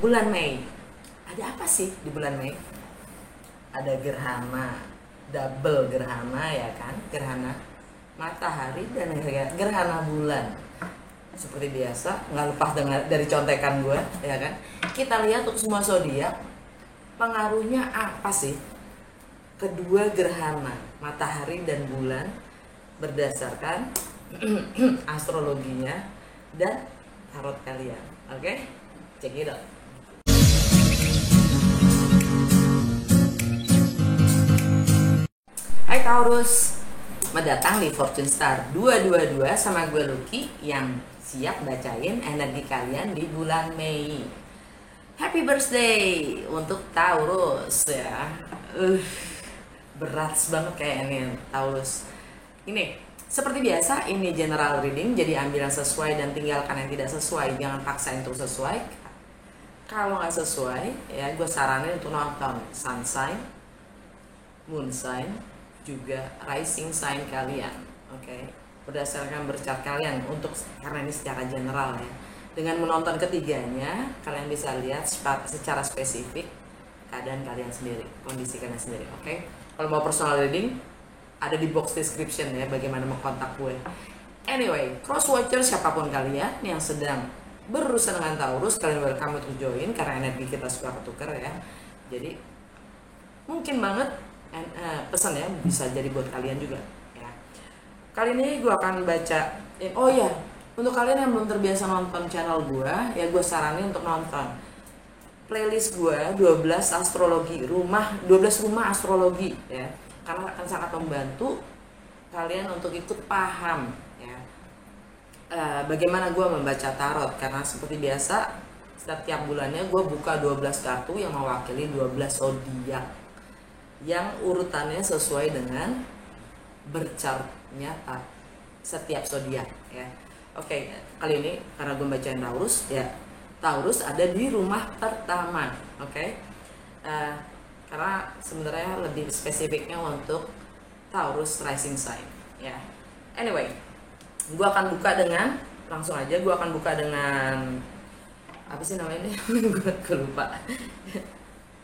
bulan Mei. Ada apa sih di bulan Mei? Ada gerhana, double gerhana ya kan, gerhana matahari dan gerhana bulan. Seperti biasa, nggak lepas dari contekan gue, ya kan. Kita lihat untuk semua zodiak, pengaruhnya apa sih kedua gerhana matahari dan bulan berdasarkan astrologinya dan tarot kalian. Oke, check it out. Hai Taurus, selamat datang di Fortune Star 222 sama gue Lucky yang siap bacain energi kalian di bulan Mei. Happy birthday untuk Taurus ya. Berat banget kayaknya Taurus. Ini seperti biasa, ini general reading, jadi ambil yang sesuai dan tinggalkan yang tidak sesuai. Jangan paksain untuk sesuai. Kalau nggak sesuai, ya gue saranin untuk nonton sun sign, moon sign, juga rising sign kalian. Oke, berdasarkan bercat kalian karena ini secara general ya. Dengan menonton ketiganya, kalian bisa lihat secara spesifik keadaan kalian sendiri, kondisi kalian sendiri. Oke, kalau mau personal reading, ada di box description ya bagaimana mengkontak gue. Anyway, cross watcher siapapun kalian yang sedang berurusan dengan Taurus, kalian welcome untuk join karena energi kita suka ketukar ya. Jadi mungkin banget pesan ya bisa jadi buat kalian juga ya. Kali ini gue akan baca. Oh ya, untuk kalian yang belum terbiasa nonton channel gue, ya gue saranin untuk nonton playlist gue 12 rumah astrologi ya. Karena akan sangat membantu kalian untuk ikut paham ya, bagaimana gue membaca tarot. Karena seperti biasa setiap bulannya gue buka 12 kartu yang mewakili 12 zodiak yang urutannya sesuai dengan berchartnya setiap zodiak ya. Oke, kali ini karena gue bacain Taurus ya, Taurus ada di rumah pertama. Oke. Karena sebenarnya lebih spesifiknya untuk Taurus rising sign ya. Anyway, gue akan buka dengan apa sih namanya ini? Gue lupa.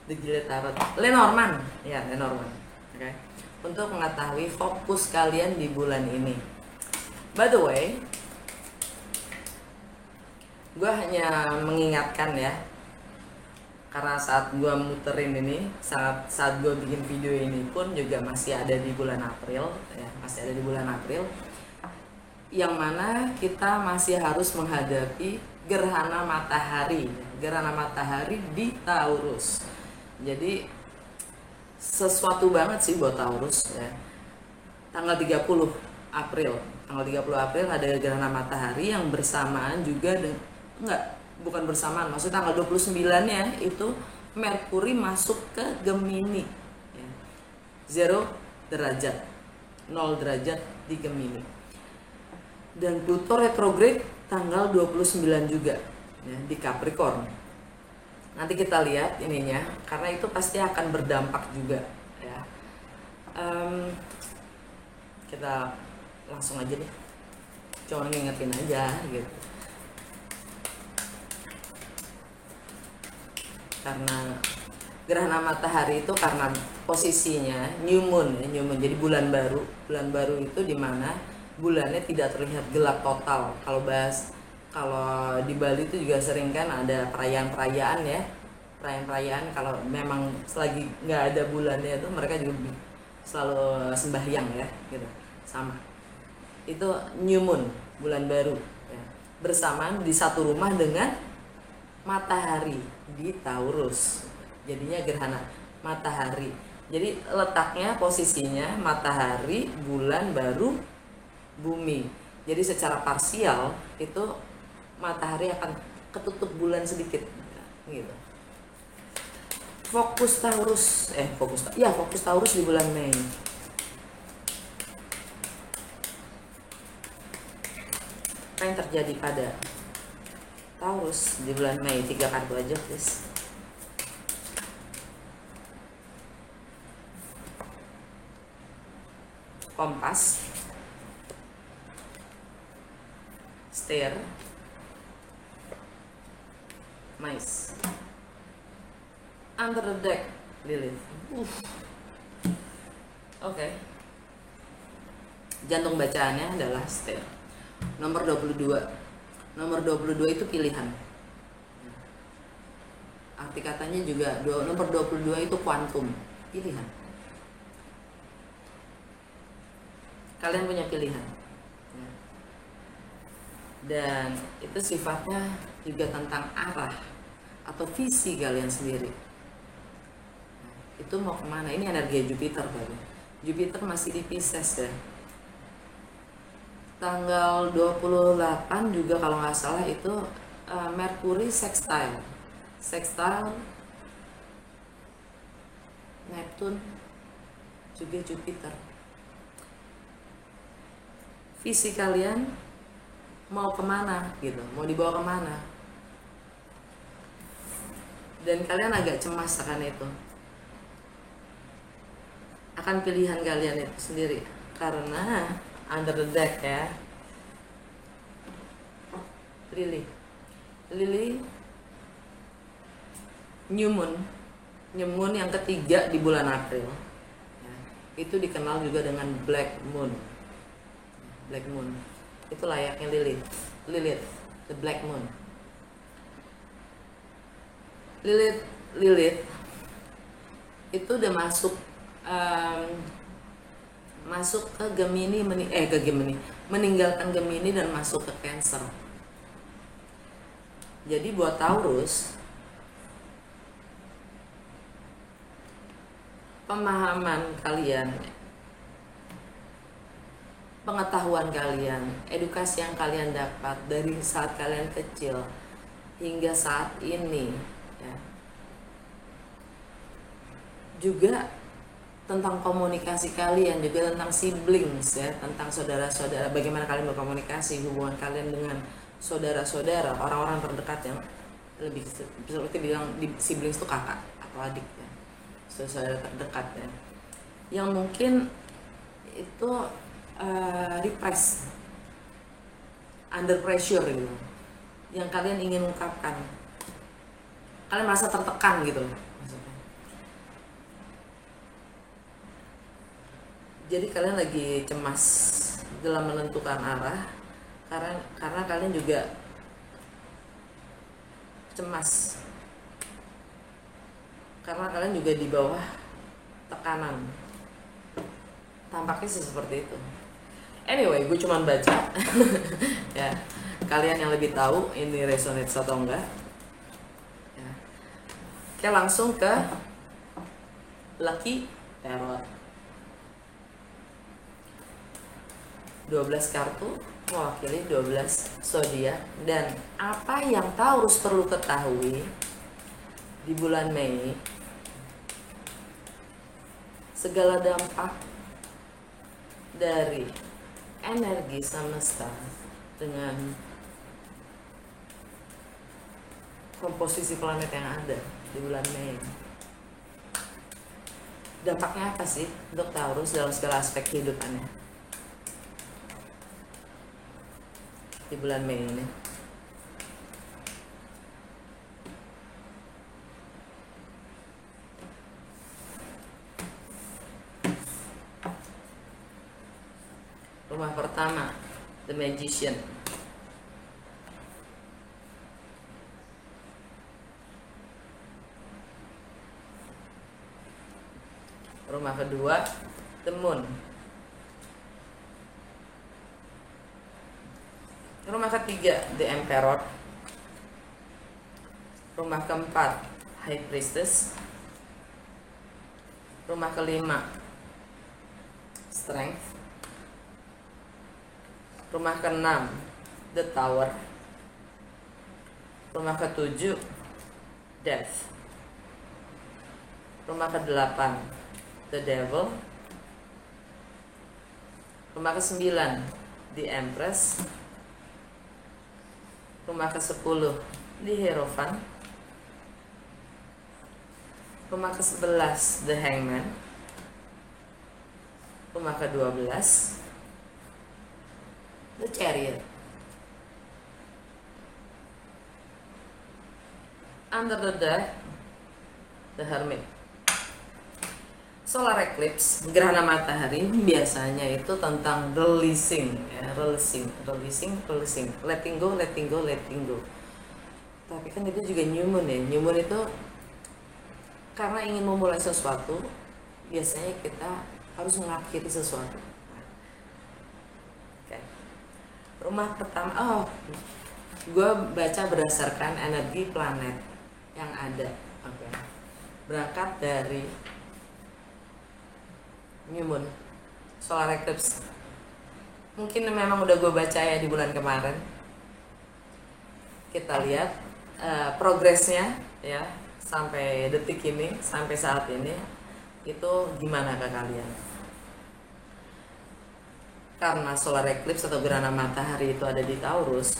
The Gilded Tarot, Lenormand ya, Lenormand. Oke. Untuk mengetahui fokus kalian di bulan ini. By the way, gue hanya mengingatkan ya, karena saat gue muterin ini, saat gue bikin video ini pun juga masih ada di bulan April ya, yang mana kita masih harus menghadapi gerhana matahari di Taurus. Jadi sesuatu banget sih buat Taurus ya. Tanggal 30 April ada gerhana matahari yang bersamaan juga bukan bersamaan, maksudnya tanggal 29-nya itu Merkuri masuk ke Gemini ya. 0 derajat di Gemini. Dan Pluto retrograde tanggal 29 juga ya, di Capricorn. Nanti kita lihat ininya, karena itu pasti akan berdampak juga ya. Kita langsung aja deh, cuma ngingetin aja gitu. Karena gerhana matahari itu karena posisinya new moon, jadi bulan baru itu dimana bulannya tidak terlihat gelap total. Kalau di Bali itu juga sering kan ada perayaan ya, kalau memang selagi nggak ada bulannya itu mereka juga selalu sembahyang ya gitu. Sama itu new moon, bulan baru ya, bersamaan di satu rumah dengan matahari di Taurus, jadinya gerhana matahari. Jadi letaknya, posisinya matahari, bulan baru, bumi. Jadi secara parsial itu matahari akan ketutup bulan sedikit gitu. Fokus Taurus di bulan Mei. Apa yang terjadi pada Taurus di bulan Mei? 3 kartu aja please. Kompas, Stair, Mice. Under the deck, Lilith. Oke. Jantung bacaannya adalah Stair. Nomor 22. Nomor 22 itu pilihan. Arti katanya juga nomor 22 itu kuantum, pilihan. Kalian punya pilihan. Dan itu sifatnya juga tentang arah atau visi kalian sendiri. Itu mau kemana? Ini energi Jupiter baru. Jupiter masih di Pisces ya. Tanggal 28 juga kalau nggak salah itu Mercury sextile Neptune juga Jupiter. Visi kalian mau kemana gitu, mau dibawa kemana, dan kalian agak cemas akan itu, akan pilihan kalian itu sendiri, karena under the deck ya, Lily New Moon yang ketiga di bulan April ya, itu dikenal juga dengan Black Moon. Itu layaknya Lilith, the Black Moon. Lilith itu udah masuk ke Gemini, meninggalkan Gemini dan masuk ke Cancer. Jadi buat Taurus, pemahaman kalian, pengetahuan kalian, edukasi yang kalian dapat dari saat kalian kecil hingga saat ini ya, juga tentang komunikasi kalian, juga tentang siblings ya, tentang saudara-saudara, bagaimana kalian berkomunikasi, hubungan kalian dengan saudara-saudara, orang-orang terdekat yang lebih seperti bilang di siblings itu kakak atau adik ya, saudara terdekat ya, yang mungkin itu repress, under pressure gitu, yang kalian ingin ungkapkan, kalian merasa tertekan gitu maksudnya. Jadi kalian lagi cemas dalam menentukan arah, karena kalian juga cemas karena kalian juga di bawah tekanan, tampaknya sih seperti itu. Anyway, gue cuma baca ya, kalian yang lebih tahu ini resonate atau enggak ya. Oke, langsung ke Lucky Tarot. 12 kartu mewakili 12 zodiak, dan apa yang Taurus perlu ketahui di bulan Mei, segala dampak dari energi semesta dengan komposisi planet yang ada di bulan Mei. Dampaknya apa sih untuk Taurus dalam segala aspek kehidupannya di bulan Mei ini? Rumah pertama, The Magician. Rumah kedua, The Moon. Rumah ketiga, The Emperor. Rumah keempat, High Priestess. Rumah kelima, Strength. Rumah keenam, The Tower. Rumah ketujuh, Death. Rumah kedelapan, The Devil. Rumah ke-9, The Empress. Rumah ke-10, The Hierophant. Rumah ke-11, The Hangman. Rumah ke-12, The Chariot. Under the deck, The Hermit. Solar eclipse, gerhana matahari, biasanya itu tentang releasing, ya, releasing, letting go. Tapi kan itu juga new moon ya. New moon itu karena ingin memulai sesuatu, biasanya kita harus mengakhiri sesuatu. Oke. Rumah pertama, gue baca berdasarkan energi planet yang ada. Oke. Berangkat dari new moon, solar eclipse. Mungkin memang udah gue baca ya di bulan kemarin. Kita lihat progresnya ya sampai detik ini, sampai saat ini itu gimana ke kalian? Karena solar eclipse atau gerhana matahari itu ada di Taurus,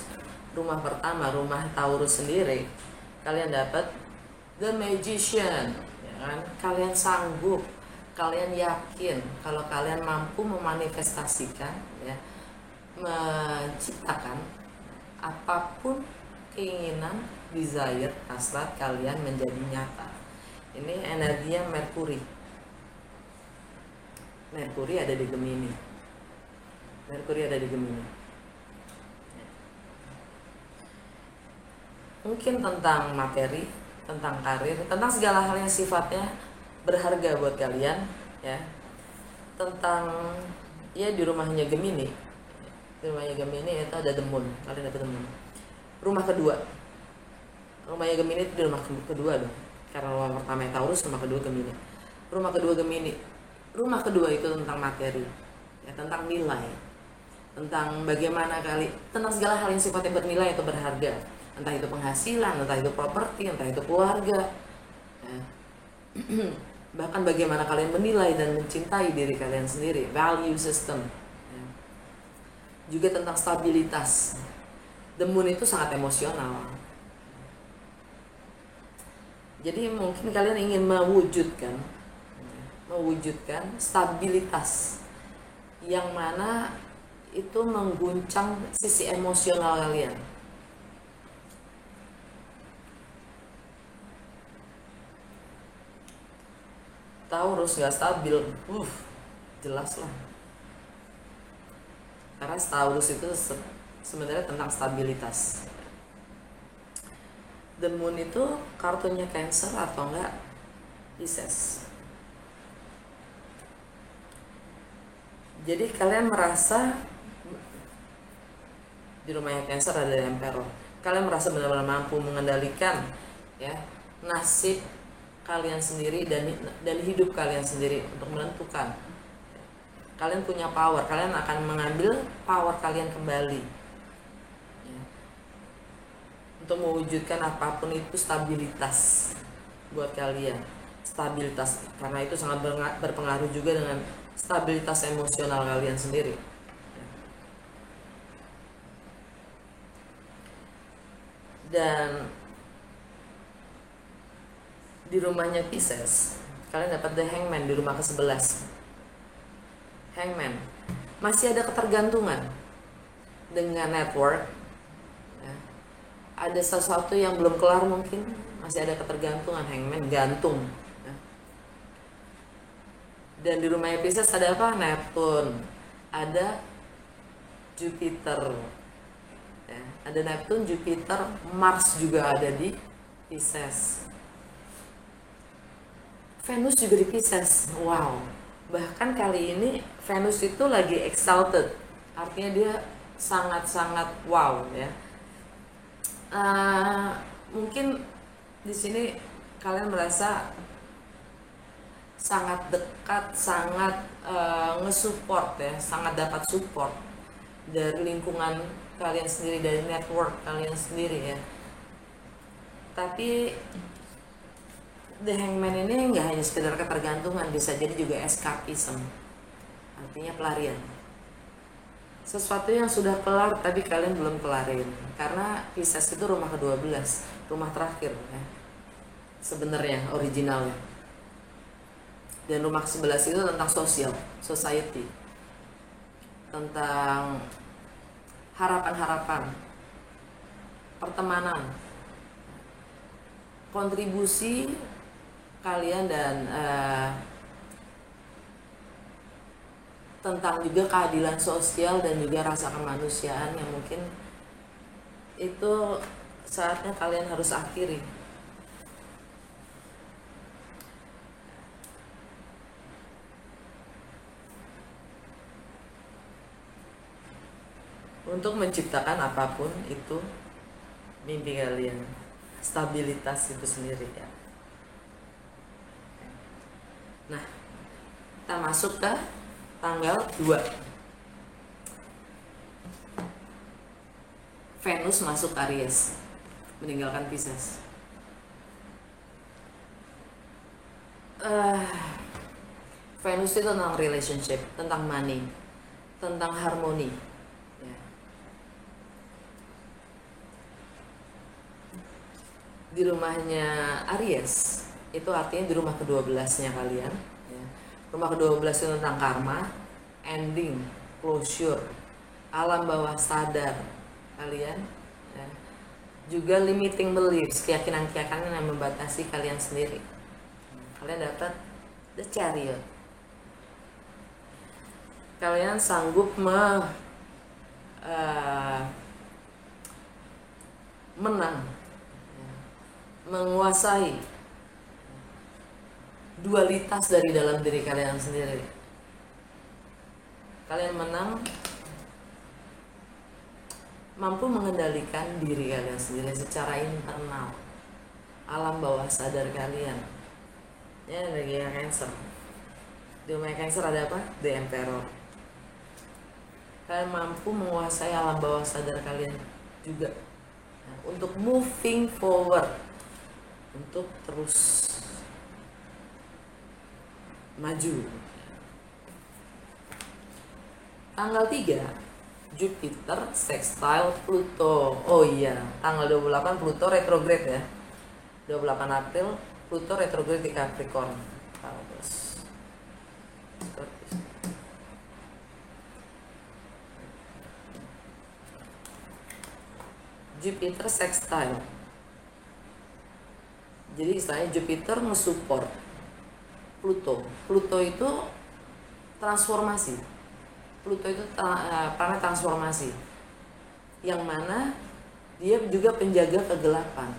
rumah pertama, rumah Taurus sendiri, kalian dapat The Magician, ya kan? Kalian sanggup, kalian yakin kalau kalian mampu memanifestasikan, ya, menciptakan apapun keinginan, desire, hasrat kalian menjadi nyata. Ini energinya Merkuri. Merkuri ada di Gemini. Mungkin tentang materi, tentang karir, tentang segala hal yang sifatnya berharga buat kalian, ya. Tentang ya di rumahnya Gemini. Di rumahnya Gemini itu ada The Moon. Kalian dapat The Moon. Rumahnya Gemini itu di rumah kedua dong. Karena rumah pertama Taurus, rumah kedua Gemini. Rumah kedua itu tentang materi, ya, tentang nilai, tentang bagaimana tentang segala hal yang sifatnya bernilai atau berharga, entah itu penghasilan, entah itu properti, entah itu keluarga, ya. Bahkan bagaimana kalian menilai dan mencintai diri kalian sendiri, value system, ya. Juga tentang stabilitas. The Moon itu sangat emosional. Jadi mungkin kalian ingin mewujudkan stabilitas yang mana itu mengguncang sisi emosional kalian. Taurus gak stabil, jelas lah. Karena Taurus itu sebenarnya tentang stabilitas. The Moon itu kartunya Cancer atau enggak Pisces. Jadi kalian merasa di rumahnya Cancer ada Emperor. Kalian merasa benar-benar mampu mengendalikan, ya, nasib kalian sendiri dan hidup kalian sendiri untuk menentukan. Kalian punya power, kalian akan mengambil power kalian kembali, ya, untuk mewujudkan apapun itu stabilitas buat kalian. Stabilitas, karena itu sangat berpengaruh juga dengan stabilitas emosional kalian sendiri. Dan di rumahnya Pisces, kalian dapat The Hangman di rumah ke-11. Hangman, masih ada ketergantungan dengan network, ya. Ada sesuatu yang belum kelar, mungkin masih ada ketergantungan. Hangman, gantung, ya. Dan di rumahnya Pisces ada apa? Neptune, ada Jupiter, ya. Ada Neptune, Jupiter, Mars juga ada di Pisces. Venus juga di Pisces. Wow. Bahkan kali ini Venus itu lagi exalted, artinya dia sangat-sangat wow, ya. Mungkin di sini kalian merasa sangat dekat, sangat nge-support, ya, sangat dapat support dari lingkungan kalian sendiri, dari network kalian sendiri, ya. Tapi The Hangman ini nggak hanya sekedar ketergantungan, bisa jadi juga escapism, artinya pelarian. Sesuatu yang sudah kelar tapi kalian belum kelarin, karena Pisces itu rumah ke-12, rumah terakhir, ya, sebenarnya originalnya. Dan rumah ke-11 itu tentang sosial, society, tentang harapan-harapan, pertemanan, kontribusi kalian dan tentang juga keadilan sosial dan juga rasa kemanusiaan yang mungkin itu saatnya kalian harus akhiri. Untuk menciptakan apapun itu mimpi kalian, stabilitas itu sendiri ya. Nah, kita masuk ke tanggal 2. Venus masuk Aries, meninggalkan Pisces. Venus itu tentang relationship, tentang money, tentang harmoni. Ya. Di rumahnya Aries, itu artinya di rumah ke-12-nya kalian. Ya. Rumah ke-12 itu tentang karma, ending, closure, alam bawah sadar kalian. Ya. Juga limiting beliefs, keyakinan-keyakinan yang membatasi kalian sendiri. Kalian dapat the Chariot. Kalian sanggup menang, menguasai dualitas dari dalam diri kalian sendiri. Kalian menang, mampu mengendalikan diri kalian sendiri secara internal, alam bawah sadar kalian. Ya, energi Cancer. Di rumah Cancer ada apa? The Emperor. Kalian mampu menguasai alam bawah sadar kalian juga. Nah, untuk moving forward, untuk terus maju. Tanggal 3, Jupiter sextile Pluto. Oh iya, tanggal 28 Pluto retrograde ya. 28 April Pluto retrograde di Capricorn. Jupiter sextile. Jadi istilahnya Jupiter nge-support Pluto. Pluto itu transformasi. Pluto itu planet transformasi. Yang mana dia juga penjaga kegelapan.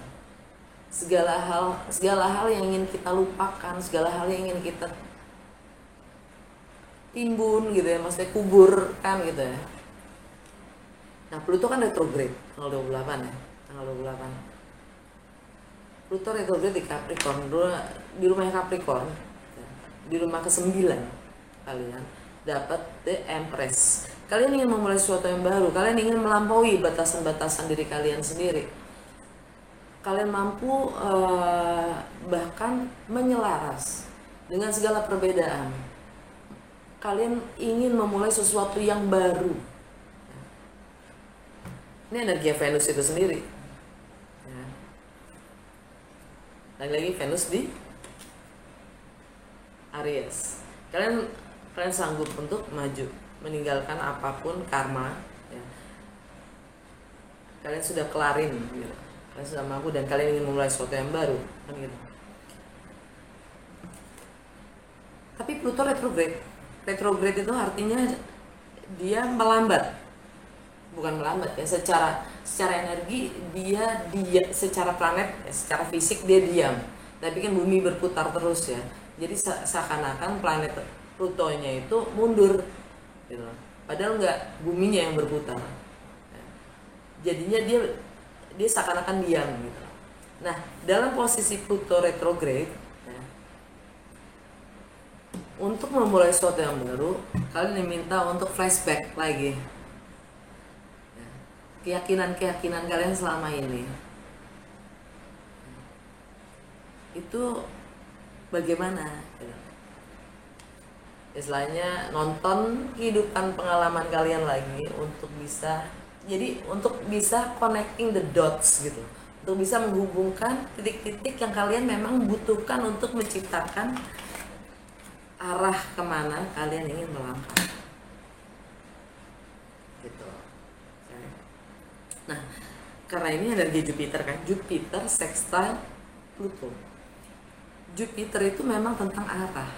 Segala hal yang ingin kita lupakan, segala hal yang ingin kita timbun gitu ya, maksudnya kubur kan gitu ya. Nah, Pluto kan retrograde tanggal 28 ya, tanggal 28. Pluto retrograde di Capricorn, di rumah Capricorn, di rumah ke-9 kalian dapat The Empress. Kalian ingin memulai sesuatu yang baru, kalian ingin melampaui batasan-batasan diri kalian sendiri. Kalian mampu bahkan menyelaras dengan segala perbedaan. Kalian ingin memulai sesuatu yang baru. Ini energi Venus itu sendiri. Ya. Lagi Venus di Aries. Kalian sanggup untuk maju, meninggalkan apapun karma. Ya. Kalian sudah kelarin. Gitu. Kalian sudah mampu dan kalian ingin memulai sesuatu yang baru, kan gitu. Tapi Pluto retrograde. Retrograde itu artinya dia melambat. Bukan melambat ya, secara energi dia secara planet, secara fisik dia diam. Tapi kan bumi berputar terus ya. Jadi seakan-akan planet Plutonya itu mundur gitu. Padahal enggak, buminya yang berputar. Jadinya dia seakan-akan diam gitu. Nah, dalam posisi Pluto retrograde ya, untuk memulai sesuatu yang baru, kalian diminta untuk flashback lagi ya, keyakinan kalian selama ini. Itu bagaimana gitu. Istilahnya nonton kehidupan pengalaman kalian lagi untuk bisa connecting the dots gitu, untuk bisa menghubungkan titik-titik yang kalian memang butuhkan untuk menciptakan arah kemana kalian ingin melangkah gitu. Nah, karena ini energi Jupiter kan, Jupiter sextile Pluto. Jupiter itu memang tentang arah.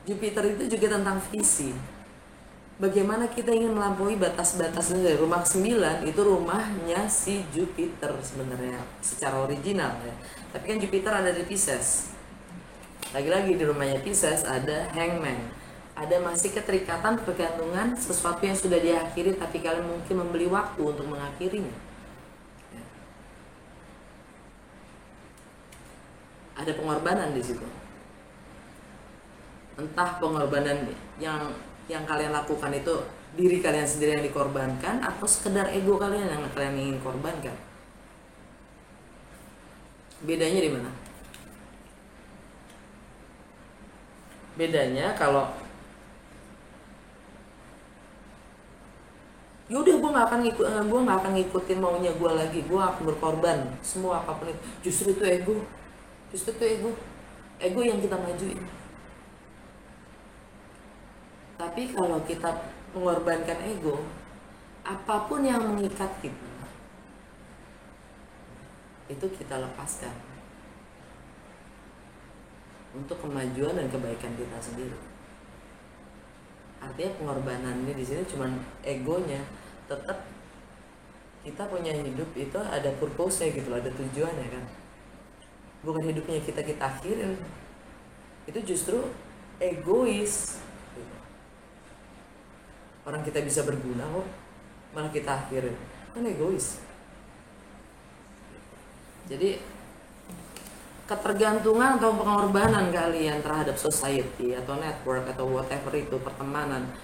Jupiter itu juga tentang visi. Bagaimana kita ingin melampaui batas-batas dari rumah 9 itu rumahnya si Jupiter sebenarnya secara original ya. Tapi kan Jupiter ada di Pisces. Lagi-lagi di rumahnya Pisces ada Hangman. Ada masih keterikatan pergantungan sesuatu yang sudah diakhiri tapi kalian mungkin membeli waktu untuk mengakhirinya. Ya. Ada pengorbanan di situ. Entah pengorbanan yang kalian lakukan itu diri kalian sendiri yang dikorbankan atau sekedar ego kalian yang kalian ingin korbankan. Bedanya di mana? Bedanya kalau yaudah gue nggak akan ngikutin maunya gue lagi, gue akan berkorban semua apapun itu. Justru itu ego yang kita majuin. Tapi kalau kita mengorbankan ego, apapun yang mengikat kita itu kita lepaskan untuk kemajuan dan kebaikan kita sendiri. Artinya pengorbanan ini di sini cuma egonya. Tetap kita punya hidup itu ada purpose-nya gitu, ada tujuannya kan. Bukan hidupnya kita akhirin. Itu justru egois. Orang kita bisa berguna kok, malah kita akhirin, kan egois. Jadi ketergantungan atau pengorbanan kalian terhadap society atau network atau whatever itu, pertemanan,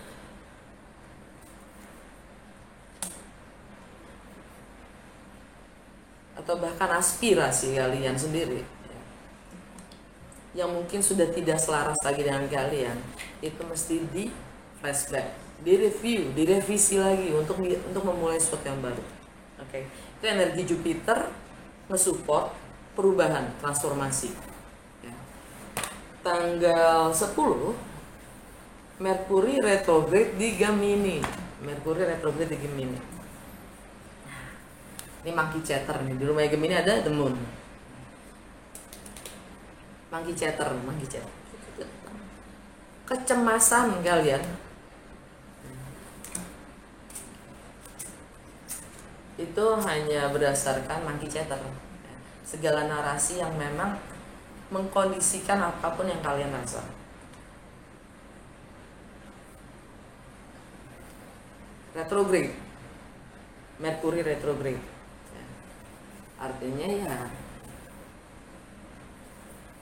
atau bahkan aspirasi kalian sendiri yang mungkin sudah tidak selaras lagi dengan kalian, itu mesti di flashback, direview, direvisi lagi untuk memulai sesuatu yang baru. Oke. Itu energi Jupiter nge-support perubahan, transformasi ya. Tanggal 10 Merkuri retrograde di Gemini. Ini monkey chatter nih. Di rumah Gemini ada the moon. Monkey chatter. Kecemasan kalian itu hanya berdasarkan monkey chatter. Segala narasi yang memang mengkondisikan apapun yang kalian rasa. Retrograde, Merkuri retrograde, artinya ya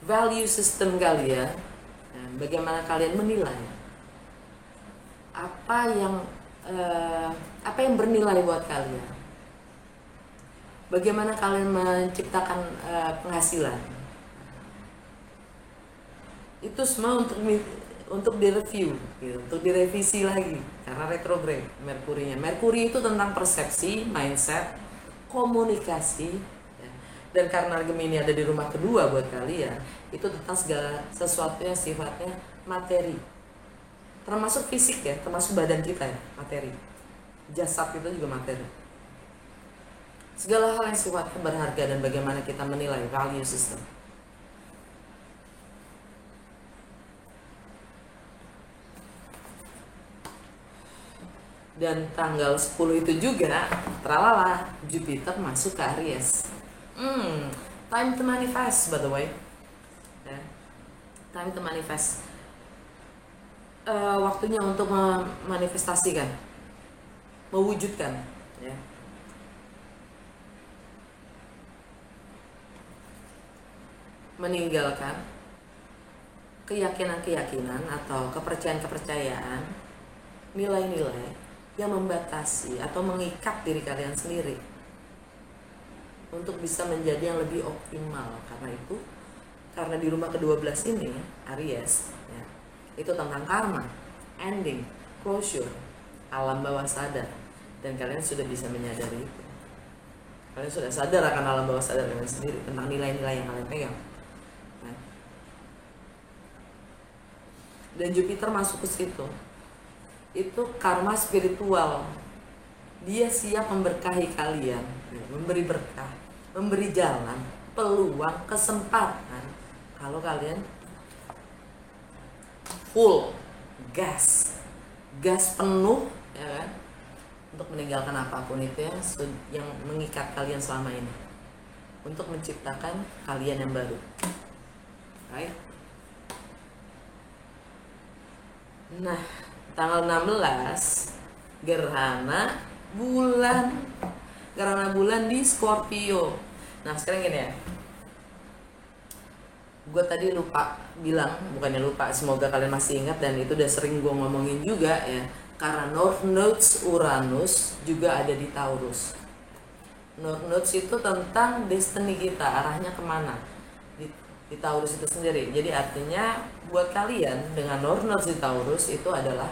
value system kalian, bagaimana kalian menilai apa yang bernilai buat kalian, bagaimana kalian menciptakan penghasilan, itu semua untuk direview, gitu, untuk direvisi lagi karena retrograde Merkurinya. Merkuri itu tentang persepsi, mindset, komunikasi, ya. Dan karena Gemini ada di rumah kedua buat kalian, itu tentang segala sesuatu yang sifatnya materi, termasuk fisik ya, termasuk badan kita ya, materi. Jasad itu juga materi. Segala hal yang sifatnya berharga dan bagaimana kita menilai value system. Dan tanggal 10 itu juga tralala Jupiter masuk ke Aries. Time to manifest by the way. Time to manifest. Waktunya untuk memanifestasikan, mewujudkan ya. Meninggalkan keyakinan-keyakinan atau kepercayaan-kepercayaan, nilai-nilai yang membatasi atau mengikat diri kalian sendiri untuk bisa menjadi yang lebih optimal. Karena di rumah ke-12 ini Aries ya, itu tentang karma, ending, closure, alam bawah sadar, dan kalian sudah bisa menyadari itu. Kalian sudah sadar akan alam bawah sadar kalian sendiri, tentang nilai-nilai yang kalian pegang. Dan Jupiter masuk ke situ. Itu karma spiritual. Dia siap memberkahi kalian, memberi berkah, memberi jalan, peluang, kesempatan kalau kalian full gas penuh, ya kan, untuk meninggalkan apapun itu yang mengikat kalian selama ini, untuk menciptakan kalian yang baru, right? Nah, tanggal 16 gerhana bulan di Scorpio. Nah, sekarang gini ya, gue tadi lupa bilang, bukannya lupa, semoga kalian masih ingat, dan itu udah sering gue ngomongin juga ya, karena North Nodes Uranus juga ada di Taurus. North Nodes itu tentang destiny kita, arahnya kemana di Taurus itu sendiri. Jadi artinya buat kalian dengan North Nodes di Taurus itu adalah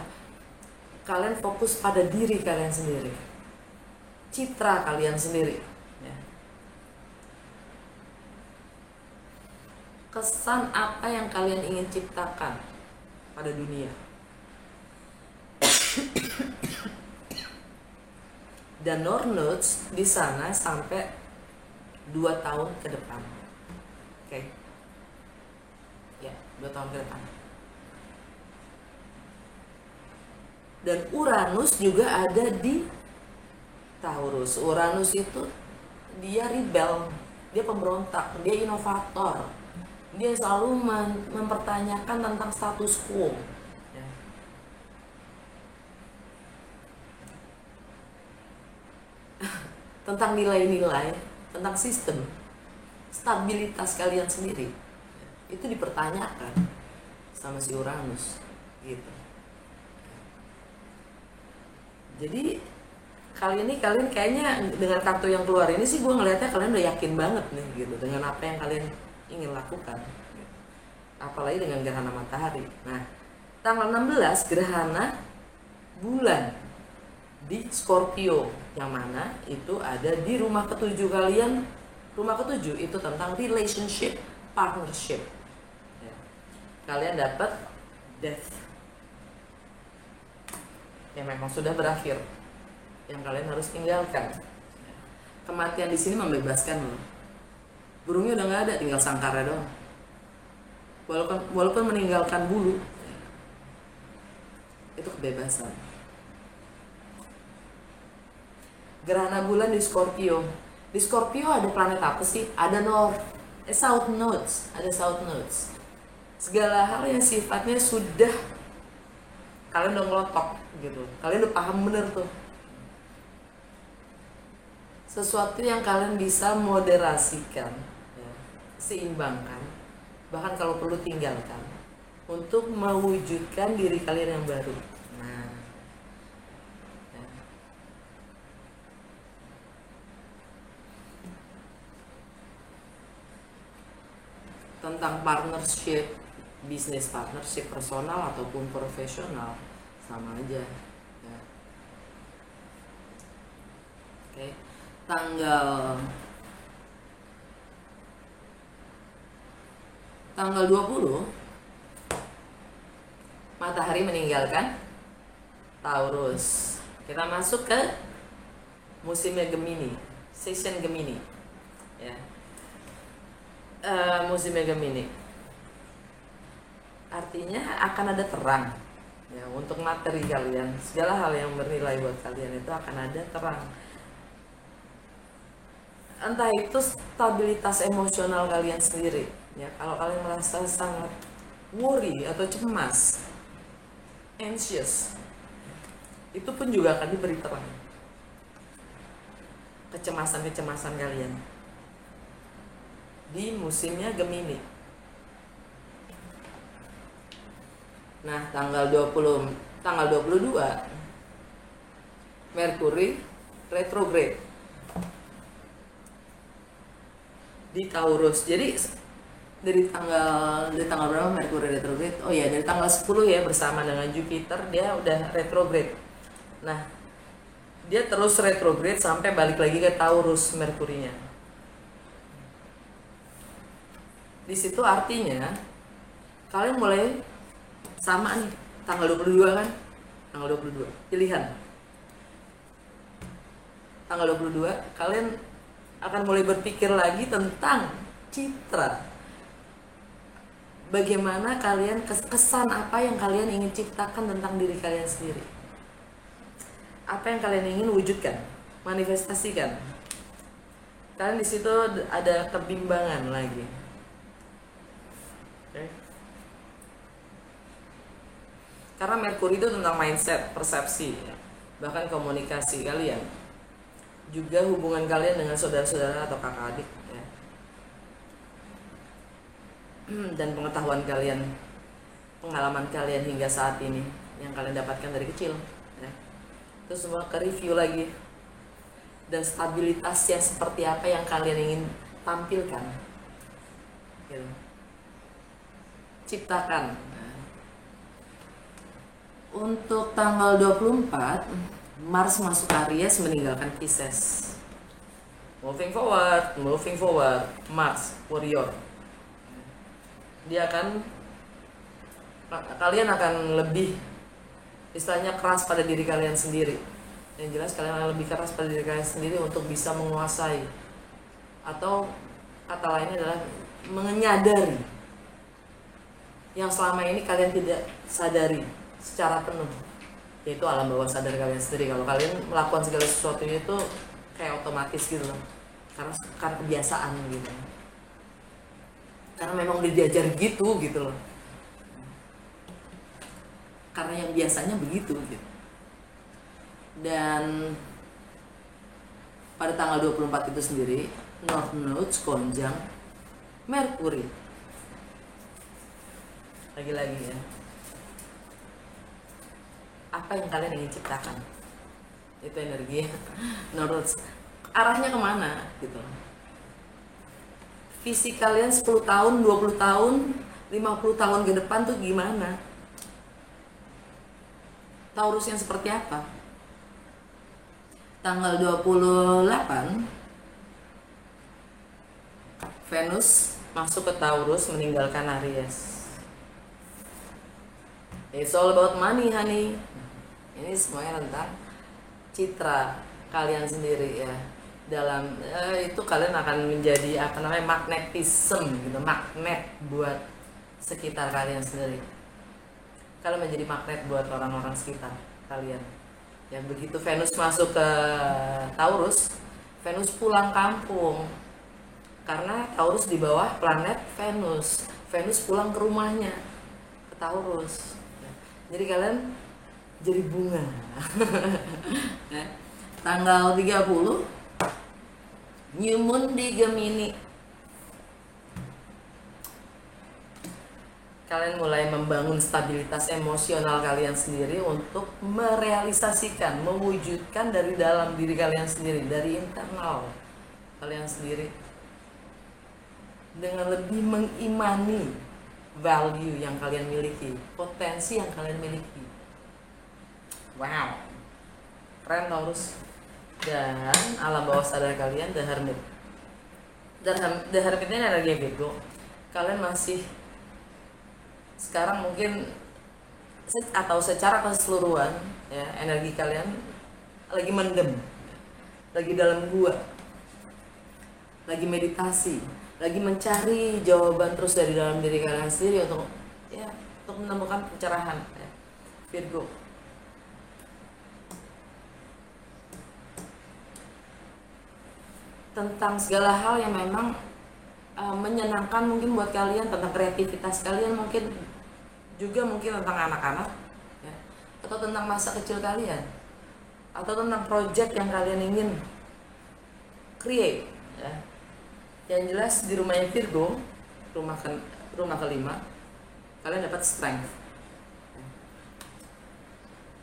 kalian fokus pada diri kalian sendiri, citra kalian sendiri, ya. Kesan apa yang kalian ingin ciptakan pada dunia. Dan North Nodes di sana sampai 2 tahun ke depan. Oke. Ya, 2 tahun ke depan. Dan Uranus juga ada di Taurus. Uranus itu dia rebel, dia pemberontak, dia inovator. Dia selalu mempertanyakan tentang status quo. Ya. Tentang nilai-nilai, tentang sistem, stabilitas kalian sendiri. Itu dipertanyakan sama si Uranus, gitu. Jadi kali ini kalian kayaknya dengan kartu yang keluar ini sih gue ngelihatnya kalian udah yakin banget nih gitu dengan apa yang kalian ingin lakukan, apalagi dengan gerhana matahari. Nah, tanggal 16 gerhana bulan di Scorpio, yang mana itu ada di rumah ketujuh kalian. Rumah ketujuh itu tentang relationship, partnership, ya. Kalian dapat death yang memang sudah berakhir, yang kalian harus tinggalkan. Kematian di sini membebaskan loh. Burungnya udah nggak ada, tinggal sangkarnya doang. Walaupun meninggalkan bulu, itu kebebasan. Gerhana bulan di Scorpio. Di Scorpio ada planet apa sih? Ada South Nodes, ada South Nodes. Segala hal yang sifatnya sudah kalian udah ngelotok gitu, kalian udah paham bener tuh. Sesuatu yang kalian bisa moderasikan, ya, seimbangkan, bahkan kalau perlu tinggalkan untuk mewujudkan diri kalian yang baru. Nah, ya. Tentang partnership, bisnis partnership personal ataupun profesional sama aja, ya. Oke. Tanggal 20 matahari meninggalkan Taurus. Kita masuk ke musimnya Gemini, season Gemini, ya. Musimnya Gemini artinya akan ada terang, ya, untuk materi kalian. Segala hal yang bernilai buat kalian itu akan ada terang. Entah itu stabilitas emosional kalian sendiri, ya. Kalau kalian merasa sangat worry atau cemas, anxious, itu pun juga akan diberi terang. Kecemasan kalian di musimnya Gemini. Nah, tanggal 22 Merkuri retrograde di Taurus. Jadi dari tanggal berapa Merkuri retrograde? Oh ya, dari tanggal 10 ya, bersama dengan Jupiter dia udah retrograde. Nah, dia terus retrograde sampai balik lagi ke Taurus Merkurinya. Di situ artinya kalian mulai sama nih, tanggal 22 kan? Tanggal 22, pilihan. Tanggal 22, kalian akan mulai berpikir lagi tentang citra. bagaimana kalian, kesan apa yang kalian ingin ciptakan tentang diri kalian sendiri, apa yang kalian ingin wujudkan, manifestasikan. Kalian di situ ada kebimbangan lagi. Okay. Karena Merkuri itu tentang mindset, persepsi, bahkan komunikasi kalian, juga hubungan kalian dengan saudara-saudara atau kakak adik, ya. Dan pengetahuan kalian, pengalaman kalian hingga saat ini yang kalian dapatkan dari kecil, ya. Itu semua ke review lagi. Dan stabilitas yang seperti apa yang kalian ingin tampilkan, gitu. Ciptakan. Untuk tanggal 24 Mars masuk Aries meninggalkan Pisces. Moving forward, Mars Warrior. Kalian akan lebih, istilahnya, keras pada diri kalian sendiri. Yang jelas kalian akan lebih keras pada diri kalian sendiri untuk bisa menguasai, atau kata lainnya adalah menyadari yang selama ini kalian tidak sadari secara penuh, yaitu alam bawah sadar kalian sendiri. Kalau kalian melakukan segala sesuatu itu kayak otomatis gitu loh, karena kebiasaan gitu, karena memang udah diajar gitu loh, karena yang biasanya begitu gitu. Dan pada tanggal 24 itu sendiri North Node konjang Merkuri. Lagi-lagi ya, apa yang kalian ingin ciptakan, itu energi North, arahnya kemana gitu. Visi kalian 10 tahun, 20 tahun, 50 tahun ke depan tuh gimana? Taurus yang seperti apa? Tanggal 28 Venus masuk ke Taurus meninggalkan Aries. It's all about money, honey. Ini semuanya tentang citra kalian sendiri ya. Dalam itu kalian akan menjadi magnetism gitu, magnet buat sekitar kalian sendiri. Kalian menjadi magnet buat orang-orang sekitar kalian. Ya, begitu Venus masuk ke Taurus, Venus pulang kampung. Karena Taurus di bawah planet Venus. Venus pulang ke rumahnya, ke Taurus. Jadi kalian jadi bunga. Tanggal 30 New Moon di Gemini. Kalian mulai membangun stabilitas emosional kalian sendiri untuk merealisasikan, mewujudkan dari dalam diri kalian sendiri, dari internal kalian sendiri, dengan lebih mengimani value yang kalian miliki, potensi yang kalian miliki. Wow, keren Taurus. Dan alam bawah sadar kalian, The Hermit. The Hermit ini energi Virgo. Kalian masih sekarang mungkin atau secara keseluruhan ya, energi kalian lagi mendem, lagi dalam gua, lagi meditasi, lagi mencari jawaban terus dari dalam diri kalian sendiri untuk menemukan pencerahan ya. Virgo. Tentang segala hal yang memang menyenangkan mungkin buat kalian, tentang kreativitas kalian, mungkin juga mungkin tentang anak-anak ya, atau tentang masa kecil kalian, atau tentang project yang kalian ingin create ya. Yang jelas di rumahnya Virgo, rumah kelima, kalian dapat strength.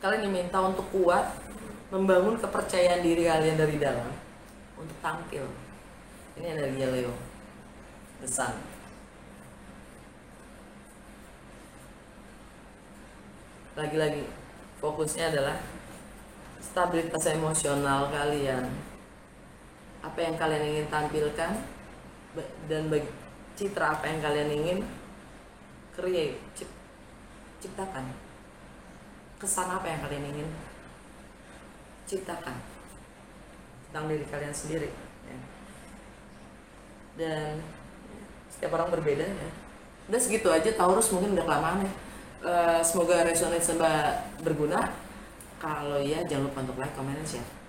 Kalian diminta untuk kuat, membangun kepercayaan diri kalian dari dalam untuk tampil. Ini energi Leo, the Sun. Lagi-lagi fokusnya adalah stabilitas emosional kalian, apa yang kalian ingin tampilkan, dan citra apa yang kalian ingin create, ciptakan, kesan apa yang kalian ingin ciptakan tentang diri kalian sendiri ya. Dan setiap orang berbeda ya, Udah segitu aja, Taurus mungkin udah kelamaan ya. Semoga resonate serba berguna. Kalau ya jangan lupa untuk like, comment, dan share.